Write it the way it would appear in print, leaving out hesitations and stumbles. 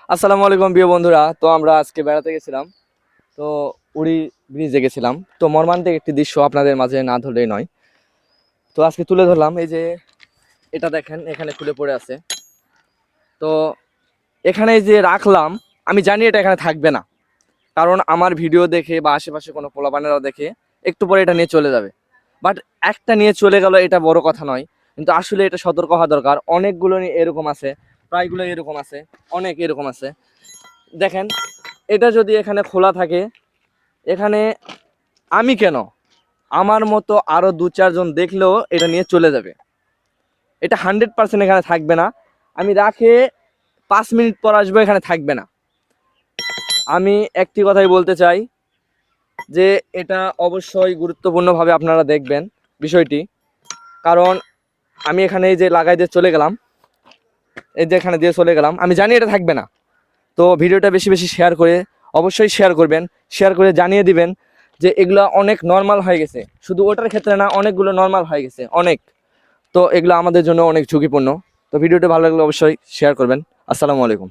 আসসালামু আলাইকুম প্রিয় বন্ধুরা। তো আমরা আজকে বেড়াতে গেছিলাম, তো উড়ি ব্রিজে গেছিলাম। তো মর্মান্তিক একটি দৃশ্য আপনাদের মাঝে না ধরলেই নয়, তো আজকে তুলে ধরলাম। এই যে এটা দেখেন, এখানে খুলে পড়ে আছে। তো এখানে এই যে রাখলাম, আমি জানি এটা এখানে থাকবে না, কারণ আমার ভিডিও দেখে বা আশেপাশে কোনো পোলাপানেরা দেখে একটু পরে এটা নিয়ে চলে যাবে। বাট একটা নিয়ে চলে গেল, এটা বড় কথা নয়, কিন্তু আসলে এটা সতর্ক হওয়া দরকার। অনেকগুলো এরকম আছে, প্রায়গুলো এরকম আছে, অনেক এরকম আছে। দেখেন, এটা যদি এখানে খোলা থাকে, এখানে আমি কেন, আমার মতো আরো 2-4 জন দেখলেও এটা নিয়ে চলে যাবে। এটা 100% এখানে থাকবে না। আমি রাখে 5 মিনিট পর আসবো, এখানে থাকবে না। আমি একটি কথাই বলতে চাই যে এটা অবশ্যই গুরুত্বপূর্ণভাবে আপনারা দেখবেন বিষয়টি। কারণ আমি এখানে এই যে লাগাই দিয়ে চলে গেলাম, এই যে এখানে দিয়ে চলে গেলাম, আমি জানি এটা থাকবে না। তো ভিডিওটা বেশি বেশি শেয়ার করে, অবশ্যই শেয়ার করবেন, শেয়ার করে জানিয়ে দিবেন যে এগুলো অনেক নর্মাল হয়ে গেছে। শুধু ওটার ক্ষেত্রে না, অনেকগুলো নর্মাল হয়ে গেছে, অনেক। তো এগুলো আমাদের জন্য অনেক ঝুঁকিপূর্ণ। তো ভিডিওটা ভালো লাগলে অবশ্যই শেয়ার করবেন। আসসালামু আলাইকুম।